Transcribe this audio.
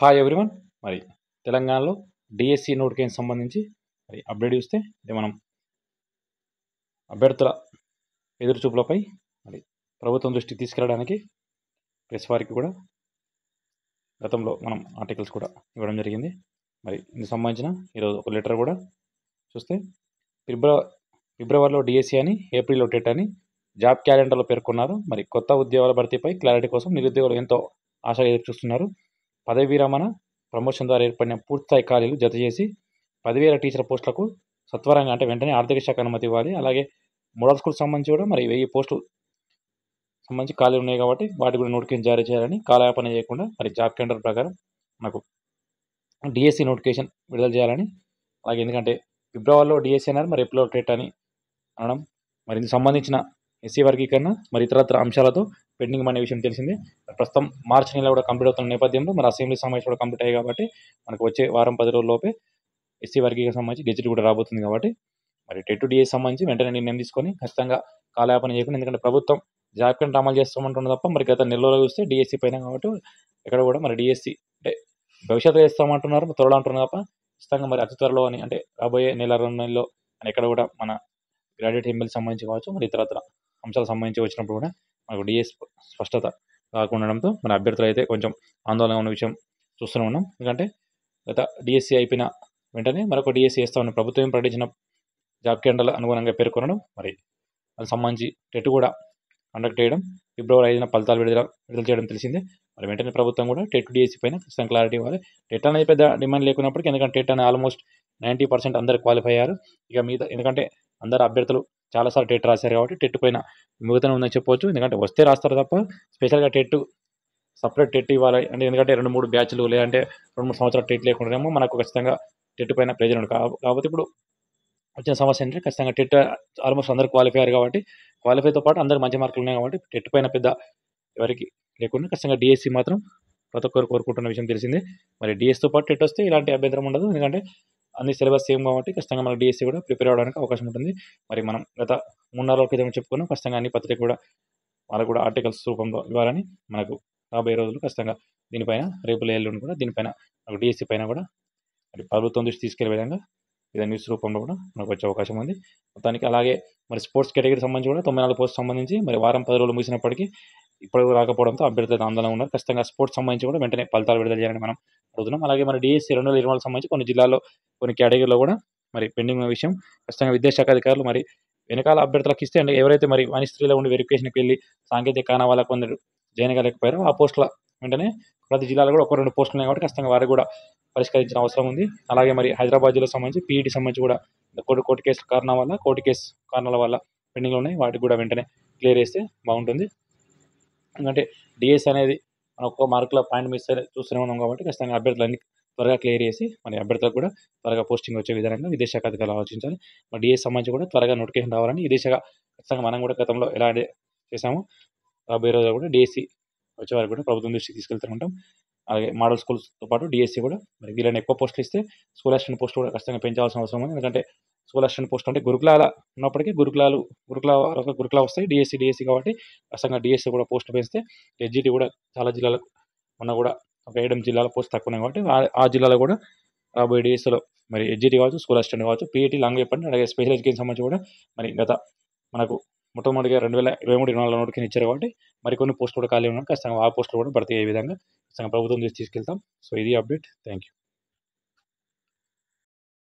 Hi everyone. మరి తెలంగాణలో DSC notification సంబంధించి మరి అప్డేట్ చూస్తే మనం అభ్యర్థుల ఎదురుచూపులపై మరి ప్రభుత్వం దృష్టికి తీసుకెళ్ళడానికి ప్రెస్ వారికి కూడా గతంలో మనం ఆర్టికల్స్ కూడా ఇవ్వడం జరిగింది. మరి ఇందుకు సంబంధించిన ఈరోజు ఒక లెటర్ కూడా చూస్తే ఫిబ్రవరిలో డిఎస్సి అని, ఏప్రిల్లో టెట్ అని జాబ్ క్యాలెండర్లో పేర్కొన్నారు. మరి కొత్త ఉద్యోగాల భర్తీపై క్లారిటీ కోసం నిరుద్యోగులు ఎంతో ఆశగా ఎదురు చూస్తున్నారు. పదవి విరమణ, ప్రమోషన్ ద్వారా ఏర్పడిన పూర్తిస్థాయి ఖాళీలు జత చేసి 10,000 టీచర్ పోస్టులకు సత్వరంగా అంటే వెంటనే ఆర్థిక శాఖ అనుమతి ఇవ్వాలి. అలాగే మోడల్ స్కూల్ సంబంధించి కూడా మరి 1000 పోస్టులు సంబంధించి ఖాళీలు ఉన్నాయి కాబట్టి వాటి కూడా నోటిఫికేషన్ జారీ చేయాలని, కాలయాపన చేయకుండా మరి జాబ్ క్యాలెండర్ ప్రకారం మనకు డిఎస్సి నోటిఫికేషన్ విడుదల చేయాలని. అలాగే ఎందుకంటే ఫిబ్రవరిలో డిఎస్సి అన్నారు, మరి ఏప్రిల్లో టెట్ అని అనడం, మరి ఇందుకు సంబంధించిన ఎస్సీ వర్గీకరణ మరి ఇతరత్ర అంశాలతో పెండింగ్ అనే విషయం తెలిసిందే. ప్రస్తుతం మార్చి నెల కూడా కంప్లీట్ అవుతున్న నేపథ్యంలో మరి అసెంబ్లీ సమావేశం కూడా కంప్లీట్ అయ్యాయి కాబట్టి మనకు వచ్చే వారం 10 రోజుల్లోపే ఎస్సీ వర్గీకరణ సంబంధించి గెజెట్ కూడా రాబోతుంది. కాబట్టి మరి టెట్ డిఎస్ సంబంధించి వెంటనే నిర్ణయం తీసుకొని ఖచ్చితంగా కాలయాపన చేయకుండా, ఎందుకంటే ప్రభుత్వం జాబ్ క్యాలెండర్ అమలు చేస్తామంటున్నది తప్ప మరి గత నెలలో చూస్తే డిఎస్సి పైన కాబట్టి ఎక్కడ కూడా మరి డిఎస్సి అంటే భవిష్యత్తులో చేస్తామంటున్నారు, త్వరలో అంటున్నారు తప్ప ఖచ్చితంగా మరి అతి త్వరలో అని అంటే రాబోయే నెల 2 నెలల్లో అని ఎక్కడ కూడా మన గ్రాడ్యుయేట్ ఎమ్మెల్యే సంబంధించి కావచ్చు మరి ఇతరత్ర అంశాలకు సంబంధించి వచ్చినప్పుడు కూడా మనకు డిఎస్ స్పష్టత కాకుండడంతో మన అభ్యర్థులు అయితే కొంచెం ఆందోళన ఉన్న విషయం చూస్తూనే ఉన్నాం. ఎందుకంటే గత డిఎస్సి అయిపోయిన వెంటనే మరొక డిఎస్సి చేస్తామని ప్రభుత్వం ప్రకటించిన జాబ్ క్యాలెండర్ల అనుగుణంగా పేర్కొనడం, మరి దానికి సంబంధించి టెట్ కూడా కండక్ట్ చేయడం, ఫిబ్రవరి 5న ఫలితాలు విడుదల చేయడం తెలిసిందే. మరి వెంటనే ప్రభుత్వం కూడా టెట్ డిఎస్సి పైన ఖచ్చితంగా క్లారిటీ ఇవ్వాలి. టెట్ అనేది పెద్ద డిమాండ్ లేకున్నప్పటికీ, ఎందుకంటే టెట్ అనేది ఆల్మోస్ట్ 90% అందరు క్వాలిఫై అయ్యారు. ఇక మీద ఎందుకంటే అందరు అభ్యర్థులు చాలాసార్లు టెట్ రాశారు కాబట్టి టెట్ పైన మిగతానే ఉందని చెప్పవచ్చు. ఎందుకంటే వస్తే రాస్తారు తప్ప స్పెషల్గా టెట్ సపరేట్ టెట్ ఇవ్వాలి అంటే, ఎందుకంటే 2-3 బ్యాచ్లు లేదంటే 2-3 సంవత్సరాలు టెట్ లేకుండానేమో మనకు ఖచ్చితంగా టెట్ పైన ప్రెజర్ ఉంది. కాబట్టి ఇప్పుడు వచ్చిన సమస్య ఏంటంటే ఖచ్చితంగా టెట్ ఆల్మోస్ట్ అందరు క్వాలిఫై అయ్యారు కాబట్టి, క్వాలిఫైతో పాటు అందరు మంచి మార్కులు ఉన్నాయి కాబట్టి టెట్ పైన పెద్ద ఎవరికి లేకుండా ఖచ్చితంగా డిఎస్సి మాత్రం ప్రతి ఒక్కరు కోరుకుంటున్న విషయం తెలిసిందే. మరి డిఎస్తో పాటు టెట్ వస్తే ఇలాంటి అభ్యంతరం ఉండదు, ఎందుకంటే అన్ని సిలబస్ సేమ్ కాబట్టి ఖచ్చితంగా మనకు డిఎస్సి కూడా ప్రిపేర్ అవ్వడానికి అవకాశం ఉంటుంది. మరి మనం గత 3-4 రోజుల క్రితం చెప్పుకున్నాం, ఖచ్చితంగా అన్ని పత్రిక కూడా వాళ్ళకు కూడా ఆర్టికల్స్ రూపంలో ఇవ్వాలని. మనకు రాబోయే రోజులు ఖచ్చితంగా దీనిపైన రేపు ఎల్లుండి కూడా దీనిపైన మనకు డిఎస్సి పైన కూడా మరి ప్రభుత్వం దృష్టి తీసుకెళ్లే విధంగా ఇదే న్యూస్ రూపంలో కూడా మనకు వచ్చే అవకాశం ఉంది మొత్తానికి. అలాగే మరి స్పోర్ట్స్ కేటగిరీ సంబంధించి కూడా 94 పోస్ట్ సంబంధించి మరి వారం 10 రోజులు ముగిసినప్పటికీ ఇప్పుడు రాకపోవడంతో అభ్యర్థులు ఆందోళన ఉన్నారు. ఖచ్చితంగా స్పోర్ట్స్ సంబంధించి కూడా వెంటనే ఫలితాలు విడుదల చేయాలని మనం అడుగుతున్నాం. అలాగే మరి డిఎస్సి 2020 సంబంధించి కొన్ని జిల్లాల్లో కొన్ని కేటగిరీలో కూడా మరి పెండింగ్ ఉన్న విషయం ఖచ్చితంగా విద్యాశాఖ అధికారులు మరి వెనకాల అభ్యర్థులకు ఇస్తే, అంటే ఎవరైతే మరి వాణిస్త్రీలో ఉండి వెరిఫికేషన్కి వెళ్ళి సాంకేతిక కారణాల వల్ల కొందరు జాయిన్ కాలేకపోయారో ఆ పోస్టుల వెంటనే ప్రతి జిల్లాలో కూడా 1-2 పోస్టులు ఉన్నాయి కాబట్టి ఖచ్చితంగా వారికి కూడా పరిష్కరించిన అవసరం ఉంది. అలాగే మరి హైదరాబాద్ జిల్లా సంబంధించి పీఈటీ సంబంధించి కూడా కోర్టు కేసు కారణాల వల్ల పెండింగ్లో ఉన్నాయి, వాటికి కూడా వెంటనే క్లియర్ చేస్తే బాగుంటుంది. ఎందుకంటే డిఎస్ అనేది మనం ఒక్కో మార్కుల పాయింట్ మిస్ చూస్తూనే ఉన్నాం కాబట్టి ఖచ్చితంగా అభ్యర్థులన్నీ త్వరగా క్లియర్ చేసి మరి అభ్యర్థులకు కూడా త్వరగా పోస్టింగ్ వచ్చే విధంగా విదేశాఖ అధికారులు ఆలోచించాలి. మరి డిఎస్ సంబంధించి కూడా త్వరగా నోటిఫికేషన్ రావాలని విదేశాఖ ఖచ్చితంగా మనం కూడా గతంలో ఎలా చేసామో రాబోయే రోజుల్లో కూడా డిఎస్సి వచ్చే వరకు కూడా ప్రభుత్వం దృష్టికి తీసుకెళ్తూ ఉంటాం. అలాగే మోడల్ స్కూల్స్తో పాటు డిఎస్సి కూడా మరి వీళ్ళని ఎక్కువ పోస్టులు ఇస్తే స్కూల్ అసిస్టెంట్ పోస్ట్ కూడా ఖచ్చితంగా పెంచాల్సిన అవసరం ఉంది. ఎందుకంటే స్కూల్ అసిస్టెంట్ పోస్ట్ అంటే గురుకులాల ఉన్నప్పటికీ గురుకుల వస్తాయి డిఎస్సి కాబట్టి ఖచ్చితంగా డిఎస్సి కూడా పోస్టులు పెంచితే ఎస్జిటి కూడా చాలా జిల్లాలకు మొన్న కూడా ఒక 7 జిల్లాల పోస్ట్ తక్కువ ఉన్నాయి కాబట్టి ఆ జిల్లాలో కూడా రాబోయే డిఎస్సిలో మరి ఎస్జిటి కావచ్చు, స్కూల్ అసిస్టెంట్ కావచ్చు, పీఈటీ లాంగ్ చెప్పండి, అలాగే స్పెషల్ ఎడ్యుకేషన్ సంబంధించి కూడా మరి గత మనకు మొట్టమొదటిగా 2023-24 నోటిఫికేషన్ ఇచ్చారు కాబట్టి మరికొన్ని పోస్టులు కూడా ఖాళీ ఉన్నాయి. ఖచ్చితంగా ఆ పోస్టులు కూడా భర్తీ అయ్యే విధంగా ఖచ్చితంగా ప్రభుత్వం తీసుకెళ్తాం. సో ఇది అప్డేట్. Thank you.